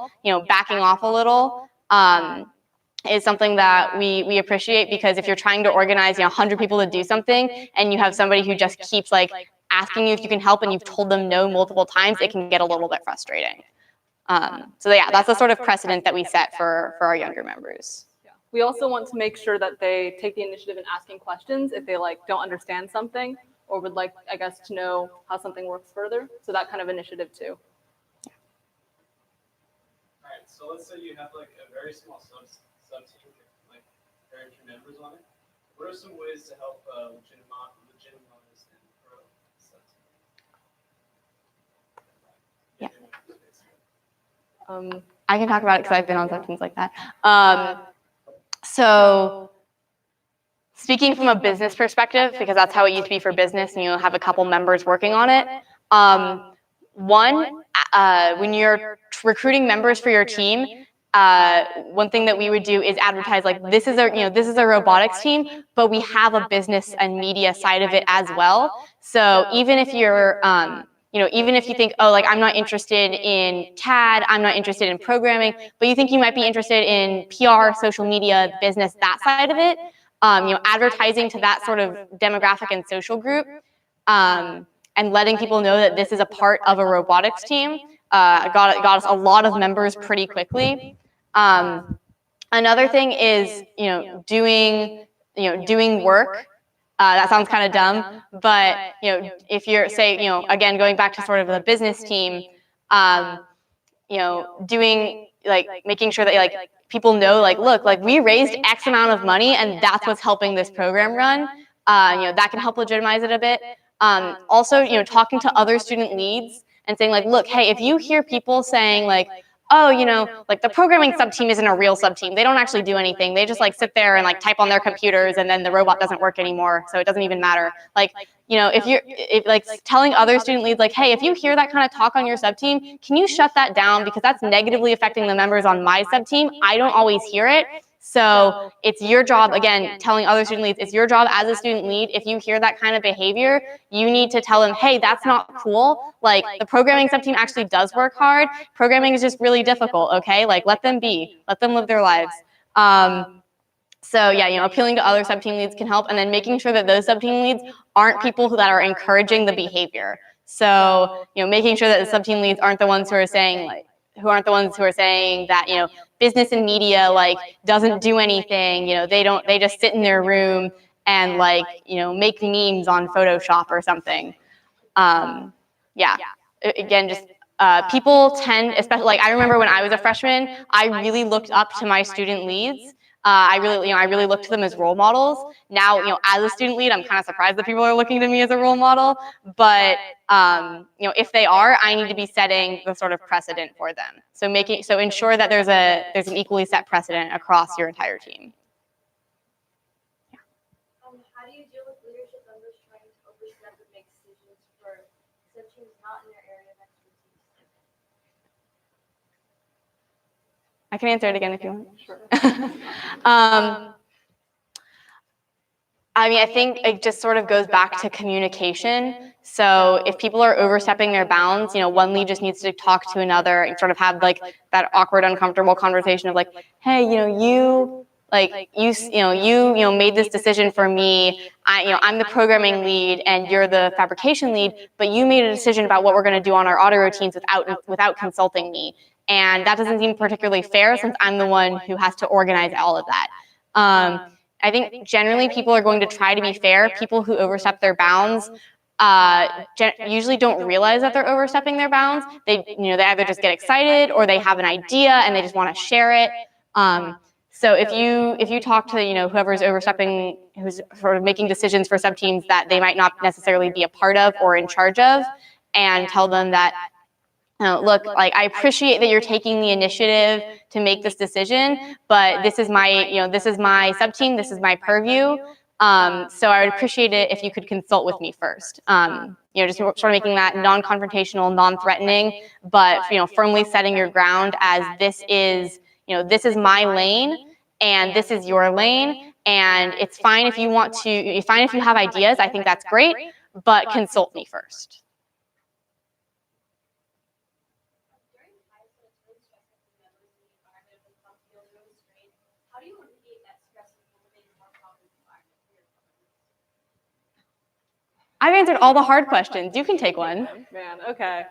Backing off a little is something that we appreciate, because if you're trying to organize 100 people to do something and you have somebody who just keeps like asking you if you can help and you've told them no multiple times, it can get a little bit frustrating. So yeah, that's the sort of precedent that we set for our younger members. Yeah. We also want to make sure that they take the initiative in asking questions if they like don't understand something or would like, I guess, to know how something works further. So that kind of initiative too. All right, so let's say you have like a very small subteam, like very few members on it. What are some ways to help legitimize and grow subteam? I can talk about it because I've been on subteams like that. So speaking from a business perspective, because that's how it used to be for business, and you'll have a couple members working on it. When you're recruiting members for your team, one thing that we would do is advertise like, this is a robotics team, but we have a business and media side of it as well. So even if you're even if you think, oh, like I'm not interested in CAD, I'm not interested in programming, but you think you might be interested in PR, social media, business, that side of it, advertising to that sort of demographic and social group, and letting people know that this is a part of a robotics team, got us a lot of members pretty quickly. Another thing is, doing work. That sounds kind of dumb, but if you're again going back to sort of the business team, doing like making sure that like people know like, look, like we raised X amount of money and that's what's helping this program run. That can help legitimize it a bit. Also, talking to other student leads and saying like, look, hey, if you hear people saying like, oh, like the programming sub-team isn't a real sub-team. They don't actually do anything. They just like sit there and like type on their computers and then the robot doesn't work anymore. So it doesn't even matter. Like, if like telling other student leads like, hey, if you hear that kind of talk on your sub-team, can you shut that down? Because that's negatively affecting the members on my sub-team. I don't always hear it. So it's your job, again, telling other student leads, it's your job as a student lead. If you hear that kind of behavior, you need to tell them, hey, that's not cool. Like the programming sub-team actually does work hard. Programming is just really difficult, okay? Like let them be, let them live their lives. So yeah, appealing to other sub-team leads can help, and then making sure that those sub-team leads aren't people that are encouraging the behavior. So, making sure that the sub-team leads aren't the ones who are saying that, business and media like doesn't do anything, they just sit in their room and like, make memes on Photoshop or something. Again, just people tend, especially like I remember when I was a freshman, I really looked up to my student leads. I really looked to them as role models. Now, as a student lead, I'm kind of surprised that people are looking to me as a role model. But if they are, I need to be setting the sort of precedent for them. So ensure that there's an equally set precedent across your entire team. How do you deal with leadership members trying to overstep and make decisions for sub-teams not in their area of expertise? I can answer it again if you want. Sure. I think it just sort of goes back to communication. So if people are overstepping their bounds, one lead just needs to talk to another and sort of have like that awkward, uncomfortable conversation of like, hey, you made this decision for me. I'm the programming lead and you're the fabrication lead, but you made a decision about what we're going to do on our auto routines without consulting me. And that doesn't seem particularly fair since I'm the one who has to organize all of that. I think generally people are going to try to be fair. People who overstep their bounds usually don't realize that they're overstepping their bounds. They either just get excited or they have an idea and they just want to share it. So if you talk to whoever's overstepping, who's sort of making decisions for sub-teams that they might not necessarily be a part of or in charge of, and tell them that, look, like I appreciate that you're taking the initiative to make this decision, but this is my sub-team, this is my purview. So I would appreciate it if you could consult with me first. Just sort of making that non-confrontational, non-threatening, but firmly setting your ground as this is my lane and this is your lane, and it's fine if you have ideas. I think that's great, but consult me first. I've answered all the hard questions. You can take one. Man, okay.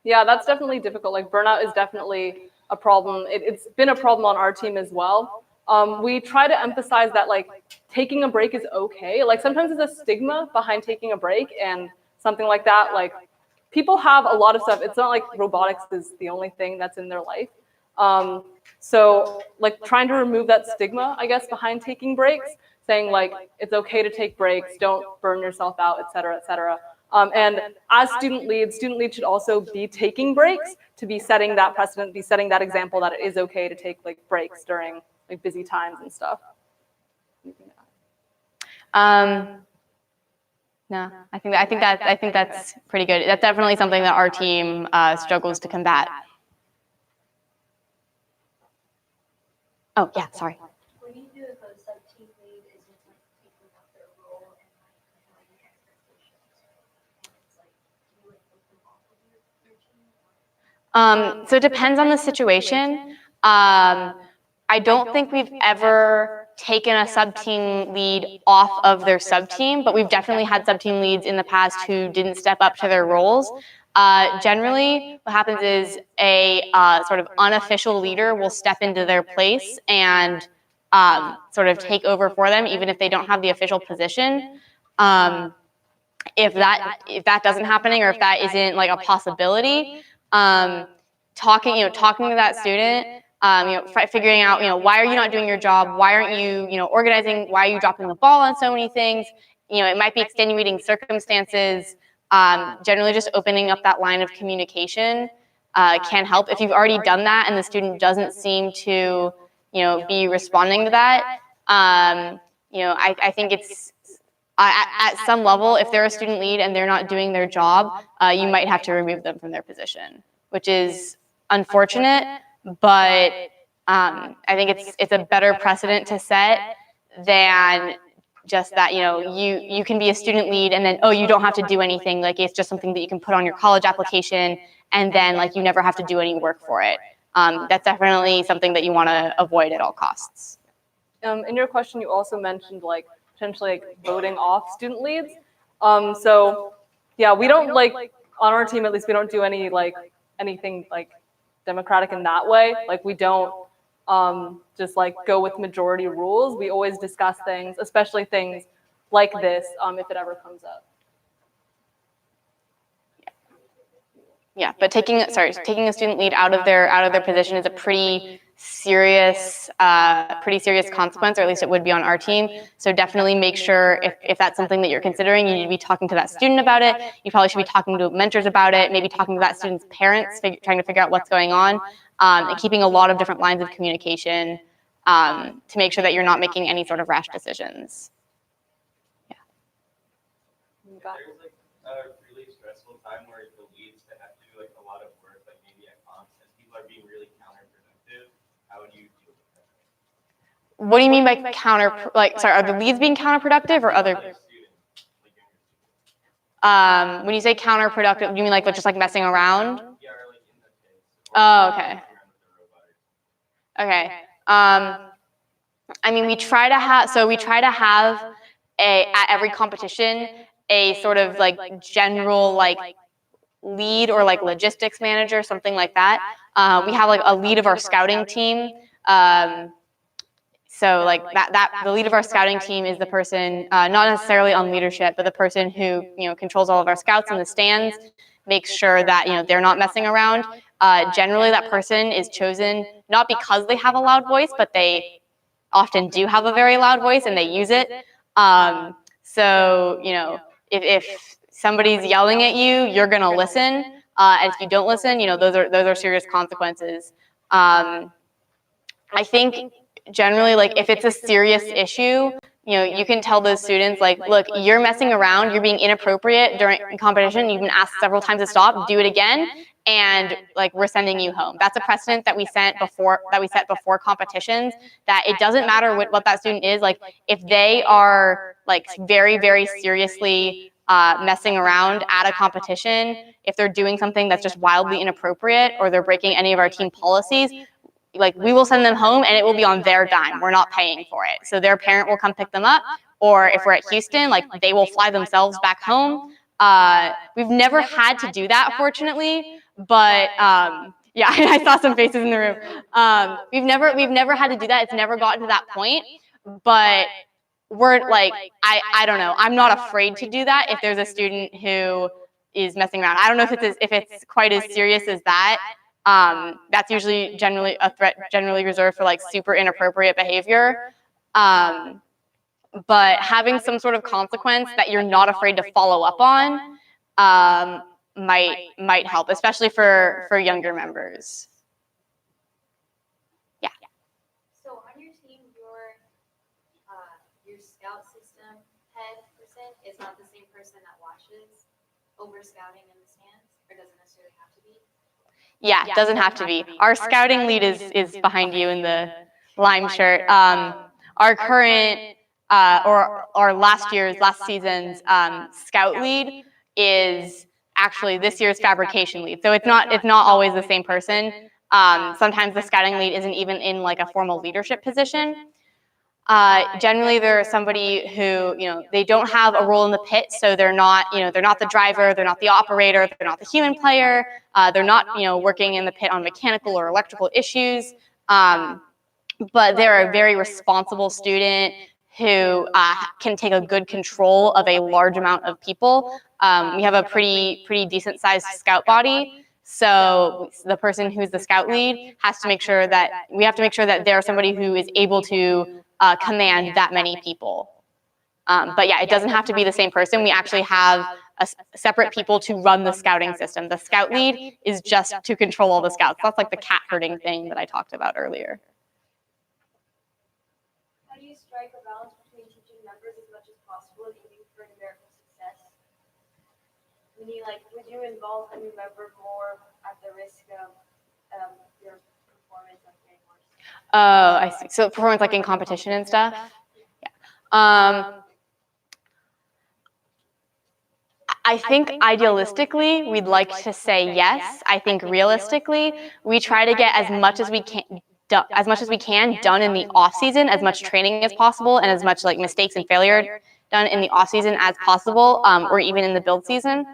Yeah, that's definitely difficult. Like burnout is definitely a problem. It's been a problem on our team as well. We try to emphasize that like taking a break is okay. Like sometimes there's a stigma behind taking a break and something like that. Like people have a lot of stuff. It's not like robotics is the only thing that's in their life. So like trying to remove that stigma, I guess, behind taking breaks, saying like it's okay to take breaks, don't burn yourself out, et cetera, et cetera. And as student leads should also be taking breaks to be setting that precedent, be setting that example that it is okay to take like breaks during like busy times and stuff. No, I think that's pretty good. That's definitely something that our team struggles to combat. Oh yeah, sorry. When you do if a sub-team lead isn't like taking up their role and like fulfilling expectations, it's like do you like take them off of your team? So it depends on the situation. I don't think we've ever taken a sub-team lead off of their sub-team, but we've definitely had sub-team leads in the past who didn't step up to their roles. Generally, what happens is a sort of unofficial leader will step into their place and sort of take over for them, even if they don't have the official position. If that doesn't happen, or if that isn't like a possibility, talking to that student, figuring out, why are you not doing your job? Why aren't you, organizing? Why are you dropping the ball on so many things? It might be extenuating circumstances. Generally, just opening up that line of communication can help. If you've already done that and the student doesn't seem to, be responding to that, I think it's at some level, if they're a student lead and they're not doing their job, you might have to remove them from their position, which is unfortunate. But I think it's a better precedent to set than just that, you can be a student lead and then, you don't have to do anything. Like it's just something that you can put on your college application and then like you never have to do any work for it. That's definitely something that you want to avoid at all costs. In your question, you also mentioned like potentially like voting off student leads. So yeah, we don't like on our team, at least we don't do any like anything like democratic in that way. Like we don't just like go with majority rules. We always discuss things, especially things like this, if it ever comes up. Yeah, but taking a student lead out of their position is a pretty serious consequence, or at least it would be on our team. So definitely make sure if that's something that you're considering, you need to be talking to that student about it. You probably should be talking to mentors about it, maybe talking to that student's parents, trying to figure out what's going on, and keeping a lot of different lines of communication to make sure that you're not making any sort of rash decisions. Yeah. There's like a really stressful time where the leads that have to do like a lot of work, like maybe at comps, and people are being really counterproductive. How would you deal with that? What do you mean by are the leads being counterproductive or other? When you say counterproductive, do you mean like just like messing around? Yeah, or like in the kids. Oh, okay. Okay. I mean, we try to have at every competition a sort of like general like lead or like logistics manager, something like that. We have like a lead of our scouting team. So like that the lead of our scouting team is the person, not necessarily on leadership, but the person who controls all of our scouts in the stands, makes sure that they're not messing around. Generally, that person is chosen not because they have a loud voice, but they often do have a very loud voice and they use it. So if somebody's yelling at you, you're gonna listen, and if you don't listen, those are serious consequences. I think generally, like if it's a serious issue, you can tell those students like, look, you're messing around, you're being inappropriate during competition, you've been asked several times to stop, do it again, and like we're sending you home. That's a precedent that we set before competitions, that it doesn't matter what that student is, like if they are like very, very seriously messing around at a competition, if they're doing something that's just wildly inappropriate or they're breaking any of our team policies, like we will send them home and it will be on their dime. We're not paying for it. So their parent will come pick them up or if we're at Houston, like they will fly themselves back home. We've never had to do that, fortunately, but yeah, I saw some faces in the room. We've never had to do that. It's never gotten to that point, but we're like, I don't know. I'm not afraid to do that if there's a student who is messing around. I don't know if it's quite as serious as that. That's usually generally a threat generally reserved for like super inappropriate behavior. But having some sort of consequence that you're not afraid to follow up on might help, especially for younger members. Yeah. So on your team, your scout system head person is not the same person that watches over scouting in the stands, or doesn't necessarily have to be? Yeah, it doesn't have to be. Our scouting lead is behind you in the lime shirt. Our current or last season's scout lead is actually this year's fabrication lead. So it's not always the same person. Sometimes the scouting lead isn't even in like a formal leadership position. Generally, they're somebody who, they don't have a role in the pit, so they're not the driver, they're not the operator, they're not the human player, they're not, working in the pit on mechanical or electrical issues, but they're a very responsible student who can take a good control of a large amount of people. We have a pretty decent sized scout body. So the person who's the scout lead has to make sure that they're somebody who is able to command that many people. But yeah, it doesn't have to be the same person. We actually have separate people to run the scouting system. The scout lead is just to control all the scouts. That's like the Catherding thing that I talked about earlier. How do you strike a balance between teaching members as much as possible and aiming for numerical success? Would you involve a new member more at the risk of your performance like getting worse? Oh, I see. So performance like in competition and stuff? Yeah. I think idealistically, we'd like to say yes. I think realistically, we try to get as much as we can done in the off season, as much training as possible, and as much like mistakes and failure done in the off season as possible, or even in the build season,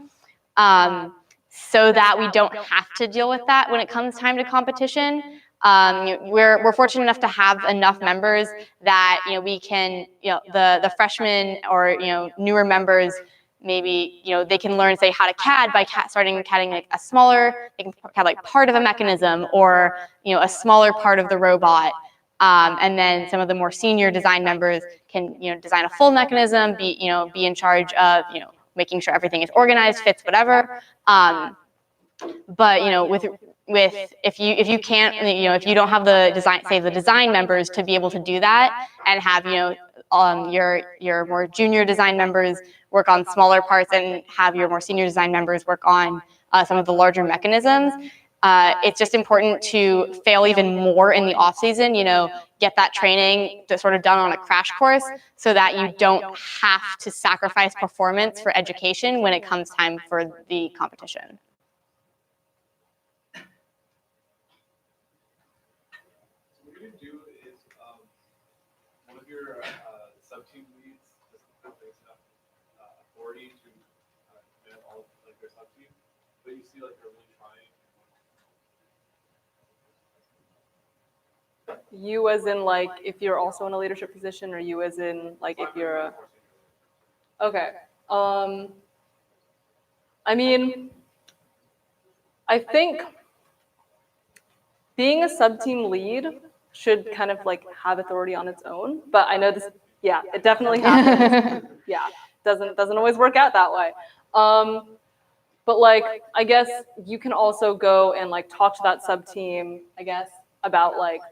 so that we don't have to deal with that when it comes time to competition. We're fortunate enough to have enough members that we can, the freshmen or newer members, maybe they can learn, say, how to CAD by starting CADing like a smaller, they can CAD like part of a mechanism or a smaller part of the robot, and then some of the more senior design members can design a full mechanism, be in charge of making sure everything is organized, fits, whatever. But with if you can't, if you don't have the design members to be able to do that, and have your more junior design members work on smaller parts and have your more senior design members work on some of the larger mechanisms, it's just important to fail even more in the off season. Get that training sort of done on a crash course, so that you don't have to sacrifice performance for education when it comes time for the competition. One of your sub-team leads doesn't have enough authority to command all like their sub-team, but you see like they're really trying. You as in like if you're also in a leadership position, or you as in like if you're a... Okay. I mean, I think being a sub-team lead should kind of like have authority on its own, but I know this, yeah, it definitely happens. Yeah, doesn't always work out that way. But like, I guess you can also go and like talk to that sub-team, I guess, about like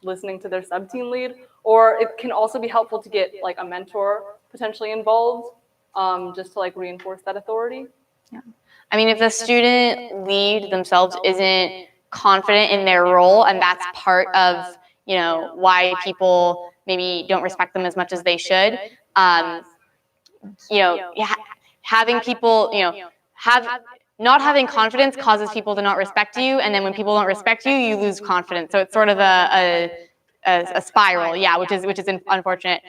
listening to their sub-team lead, or it can also be helpful to get like a mentor potentially involved, just to like reinforce that authority. Yeah. I mean, if the student lead themselves isn't confident in their role, and that's part of why people maybe don't respect them as much as they should, having people not having confidence causes people to not respect you, and then when people don't respect you, you lose confidence. So it's sort of a a spiral, yeah, which is unfortunate.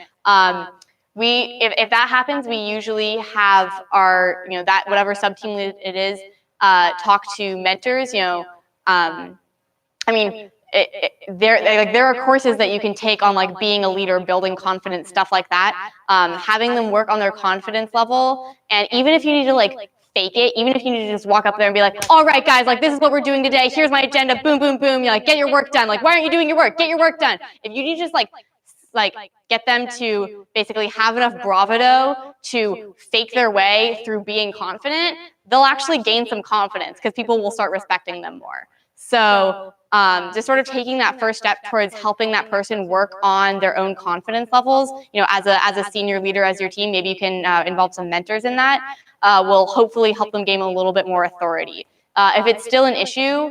If that happens, we usually have our, that whatever sub-team lead it is, talk to mentors, there are courses that you can take on like being a leader, building confidence, stuff like that. Having them work on their confidence level, and even if you need to like fake it, even if you need to just walk up there and be like, all right, guys, like this is what we're doing today. Here's my agenda. Boom, boom, boom. You're like, get your work done. Like, why aren't you doing your work? Get your work done. If you need to just like get them to basically have enough bravado to fake their way through being confident, they'll actually gain some confidence because people will start respecting them more. So just sort of taking that first step towards helping that person work on their own confidence levels, as a senior leader as your team, maybe you can involve some mentors in that, will hopefully help them gain a little bit more authority. If it's still an issue,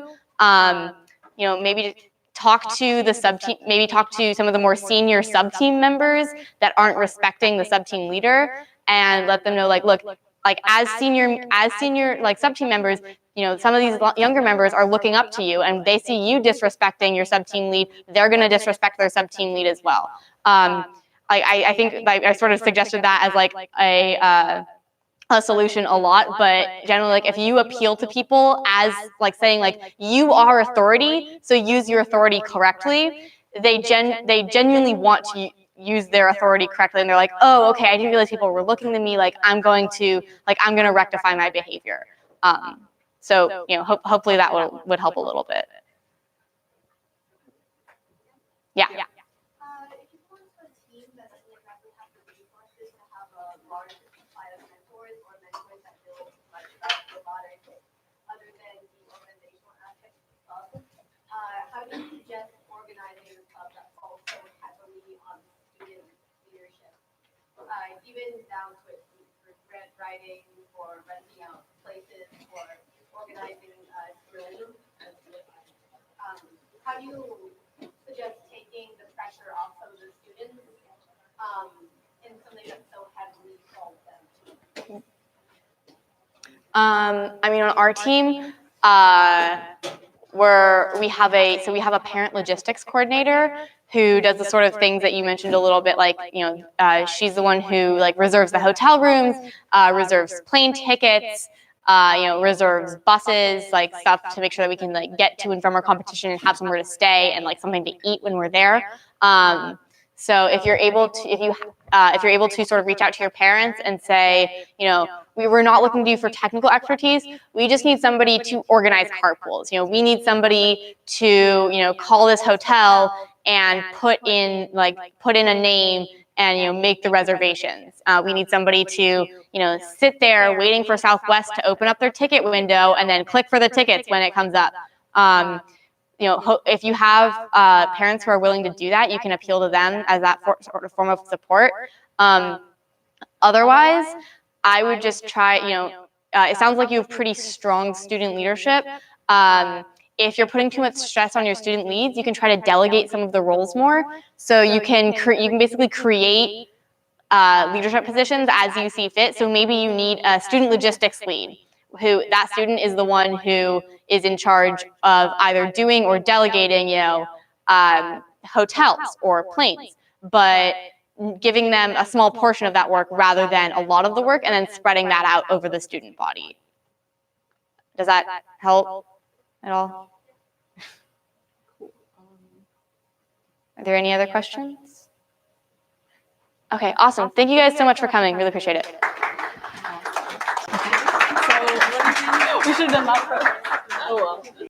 maybe talk to the sub-team, maybe talk to some of the more senior sub-team members that aren't respecting the sub-team leader, and let them know, like, look, like as senior like sub-team members, some of these younger members are looking up to you, and they see you disrespecting your sub-team lead, they're going to disrespect their sub-team lead as well. I think I sort of suggested that as like a solution a lot, but generally, like if you appeal to people as like saying like you are authority, so use your authority correctly, they genuinely want to use their authority correctly, and they're like, oh, okay, I didn't realize people were looking to me, like I'm going to rectify my behavior. So hopefully that would help a little bit. Yeah. If you want a team that doesn't exactly have the resources to have a large supply of mentors or mentors that know much about robotics other than the organizational aspects of the club, how do you suggest organizing a club that falls so heavily on student leadership? Even down to grant writing or renting out places or organizing drills. How do you suggest taking the pressure off some of the students in something that so heavily falls them? On our team, we have a parent logistics coordinator who does the sort of things that you mentioned a little bit, like she's the one who like reserves the hotel rooms, reserves plane tickets, reserves buses, like stuff to make sure that we can like get to and from our competition and have somewhere to stay and like something to eat when we're there. So if you're able to sort of reach out to your parents and say, we were not looking to you for technical expertise, we just need somebody to organize carpools. We need somebody to, call this hotel and put in a name and make the reservations. We need somebody to sit there waiting for Southwest to open up their ticket window and then click for the tickets when it comes up. If you have parents who are willing to do that, you can appeal to them as that sort of form of support. Otherwise, I would just try, it sounds like you have pretty strong student leadership. If you're putting too much stress on your student leads, you can try to delegate some of the roles more. So you can basically create leadership positions as you see fit. So maybe you need a student logistics lead, who that student is the one who is in charge of either doing or delegating, hotels or planes, but giving them a small portion of that work rather than a lot of the work, and then spreading that out over the student body. Does that help at all? Are there any other questions? Okay, awesome. Thank you guys so much for coming. Really appreciate it. We should have done that first. Oh well.